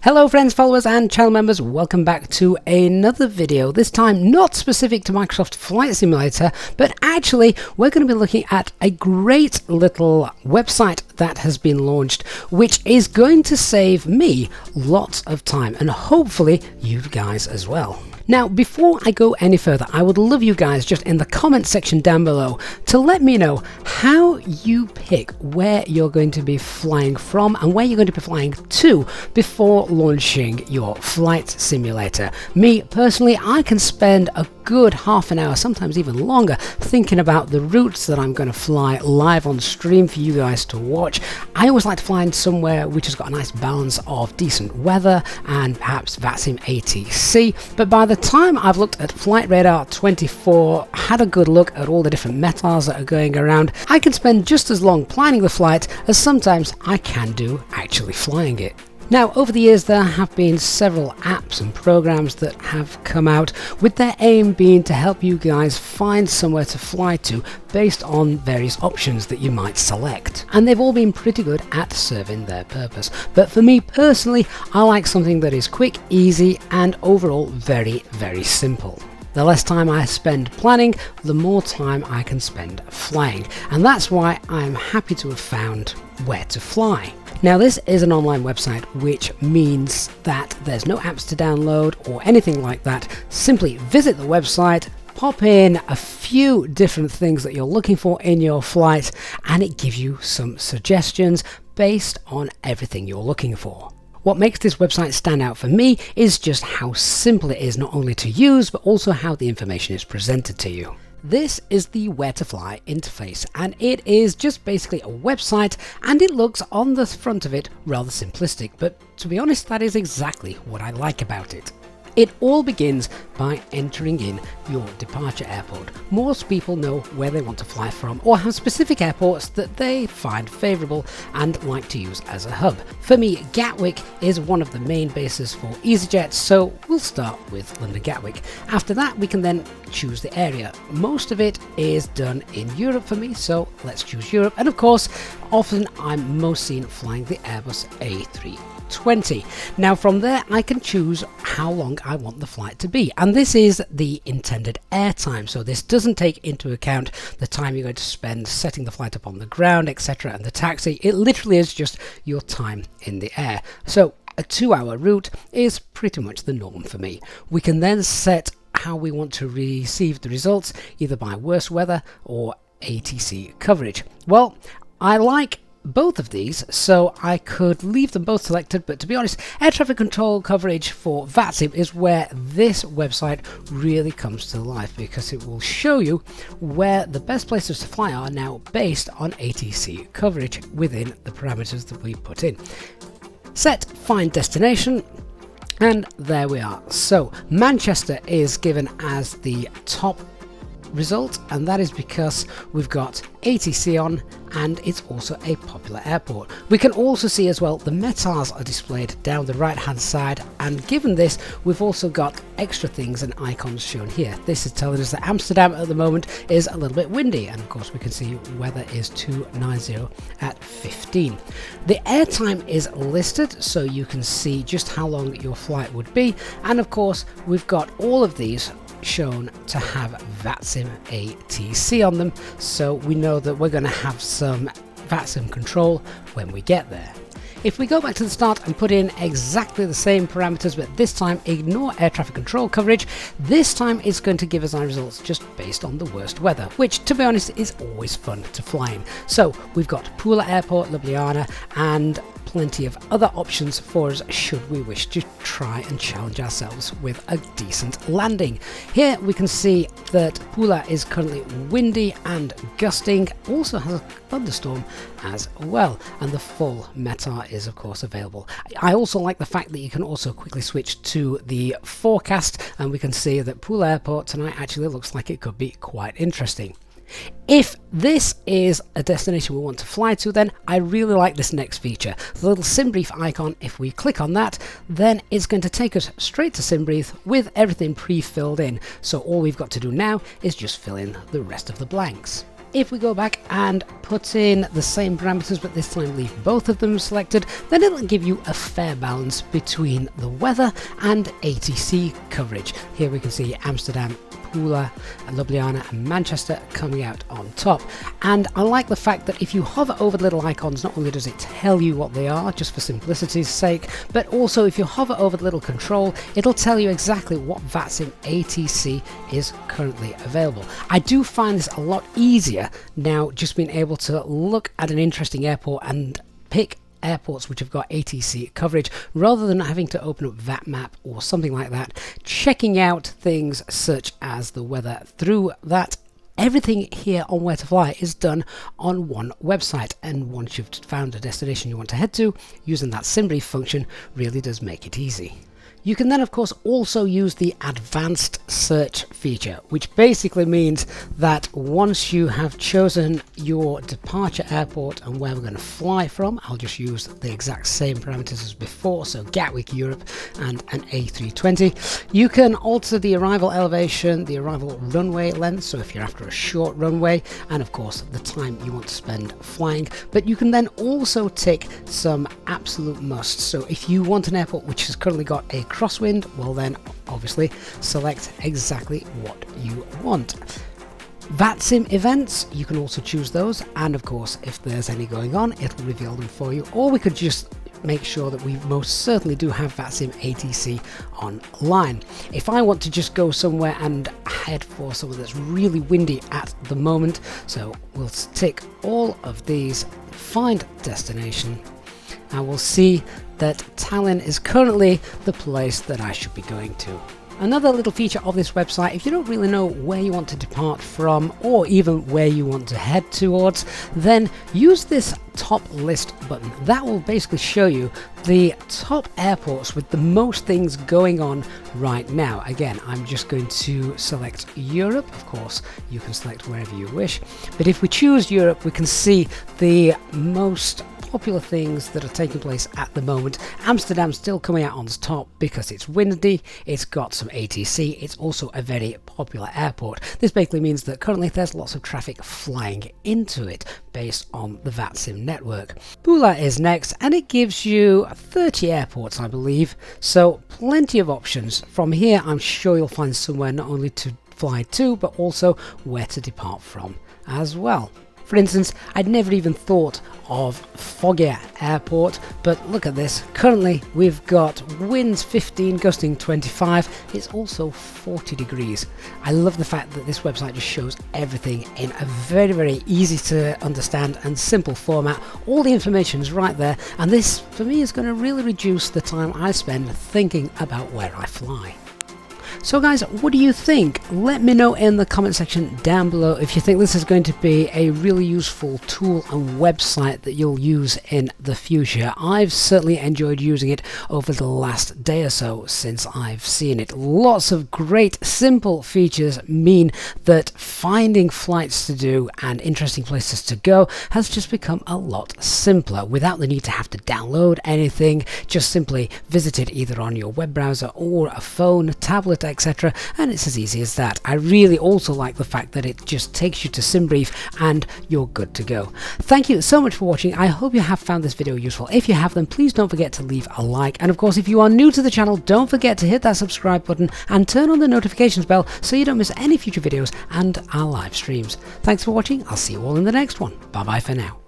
Hello friends, followers and channel members, welcome back to another video, this time not specific to Microsoft Flight Simulator, but actually we're going to be looking at a great little website that has been launched, which is going to save me lots of time and hopefully you guys as well. Now, before I go any further, I would love you guys just in the comment section down below to let me know how you pick where you're going to be flying from and where you're going to be flying to before launching your flight simulator. Me personally, I can spend a good half an hour, sometimes even longer, thinking about the routes that I'm going to fly live on stream for you guys to watch. I always like to fly in somewhere which has got a nice balance of decent weather and perhaps VATSIM ATC, but by the time I've looked at Flight Radar 24, had a good look at all the different METARs that are going around, I can spend just as long planning the flight as sometimes I can do actually flying it. Now, over the years there have been several apps and programs that have come out with their aim being to help you guys find somewhere to fly to based on various options that you might select. And they've all been pretty good at serving their purpose. But for me personally, I like something that is quick, easy, and overall very, very simple. The less time I spend planning, the more time I can spend flying. And that's why I'm happy to have found Where2Fly. Now, this is an online website, which means that there's no apps to download or anything like that. Simply visit the website, pop in a few different things that you're looking for in your flight, and it gives you some suggestions based on everything you're looking for. What makes this website stand out for me is just how simple it is not only to use, but also how the information is presented to you. This is the Where2Fly interface, and it is just basically a website, and it looks on the front of it rather simplistic, but to be honest, that is exactly what I like about it. It all begins by entering in your departure airport. Most people know where they want to fly from or have specific airports that they find favourable and like to use as a hub. For me, Gatwick is one of the main bases for EasyJet, so we'll start with London Gatwick. After that, we can then choose the area. Most of it is done in Europe for me, so let's choose Europe. And of course, often I'm most seen flying the Airbus A320. Now from there I can choose how long I want the flight to be, and this is the intended airtime, so this doesn't take into account the time you're going to spend setting the flight up on the ground, etc., and the taxi. It literally is just your time in the air. So a 2-hour route is pretty much the norm for me. We can then set how we want to receive the results, either by worse weather or ATC coverage. Well, I like both of these, so I could leave them both selected, but to be honest, air traffic control coverage for VATSIM is where this website really comes to life, because it will show you where the best places to fly are now based on ATC coverage within the parameters that we put in. Set find destination, and there we are. So Manchester is given as the top result, and that is because we've got ATC on and it's also a popular airport. We can also see as well the METARs are displayed down the right hand side, and given this we've also got extra things and icons shown here. This is telling us that Amsterdam at the moment is a little bit windy, and of course we can see weather is 290 at 15. The airtime is listed so you can see just how long your flight would be, and of course we've got all of these shown to have VATSIM ATC on them, so we know that we're going to have some VATSIM control when we get there. If we go back to the start and put in exactly the same parameters, but this time ignore air traffic control coverage, this time it's going to give us our results just based on the worst weather, which to be honest is always fun to fly in. So we've got Pula Airport, Ljubljana, and plenty of other options for us should we wish to try and challenge ourselves with a decent landing. Here we can see that Pula is currently windy and gusting, also has a thunderstorm as well, and the full METAR is of course available. I also like the fact that you can also quickly switch to the forecast, and we can see that Pula Airport tonight actually looks like it could be quite interesting. If this is a destination we want to fly to, then I really like this next feature. The little SimBrief icon, if we click on that, then it's going to take us straight to SimBrief with everything pre-filled in. So all we've got to do now is just fill in the rest of the blanks. If we go back and put in the same parameters, but this time leave both of them selected, then it'll give you a fair balance between the weather and ATC coverage. Here we can see Amsterdam, Pula, Ljubljana and Manchester coming out on top. And I like the fact that if you hover over the little icons, not only does it tell you what they are, just for simplicity's sake, but also if you hover over the little control, it'll tell you exactly what VATSIM ATC is currently available. I do find this a lot easier now, just being able to look at an interesting airport and pick airports which have got ATC coverage rather than having to open up VATMap or something like that, checking out things such as the weather through that. Everything here on Where2Fly is done on one website, and once you've found a destination you want to head to, using that SimBrief function really does make it easy. You can then of course also use the advanced search feature, which basically means that once you have chosen your departure airport and where we're going to fly from, I'll just use the exact same parameters as before, so Gatwick, Europe and an A320. You can alter the arrival elevation, the arrival runway length, so if you're after a short runway, and of course the time you want to spend flying, but you can then also tick some absolute musts. So if you want an airport which has currently got a crosswind, well then obviously select exactly what you want. VATSIM events, you can also choose those, and of course if there's any going on it'll reveal them for you, or we could just make sure that we most certainly do have VATSIM ATC online. If I want to just go somewhere and head for somewhere that's really windy at the moment, so we'll tick all of these, find destination, and we'll see that Tallinn is currently the place that I should be going to. Another little feature of this website, if you don't really know where you want to depart from or even where you want to head towards, then use this top list button. That will basically show you the top airports with the most things going on right now. Again, I'm just going to select Europe. Of course, you can select wherever you wish, but if we choose Europe, we can see the most popular things that are taking place at the moment. Amsterdam's still coming out on top because it's windy, it's got some ATC, it's also a very popular airport. This basically means that currently there's lots of traffic flying into it based on the VATSIM network. Pula is next, and it gives you 30 airports, I believe, so plenty of options. From here I'm sure you'll find somewhere not only to fly to, but also where to depart from as well. For instance, I'd never even thought of Foggia Airport, but look at this. Currently we've got winds 15, gusting 25. It's also 40 degrees. I love the fact that this website just shows everything in a very, very easy to understand and simple format. All the information is right there, and this for me is going to really reduce the time I spend thinking about where I fly. So guys, what do you think? Let me know in the comment section down below if you think this is going to be a really useful tool and website that you'll use in the future. I've certainly enjoyed using it over the last day or so since I've seen it. Lots of great simple features mean that finding flights to do and interesting places to go has just become a lot simpler without the need to have to download anything. Just simply visit it either on your web browser or a phone, tablet, etc., and it's as easy as that. I really also like the fact that it just takes you to SimBrief and you're good to go. Thank you so much for watching. I hope you have found this video useful. If you have, then please don't forget to leave a like, and of course if you are new to the channel, don't forget to hit that subscribe button and turn on the notifications bell so you don't miss any future videos and our live streams. Thanks for watching. I'll see you all in the next one. Bye bye for now.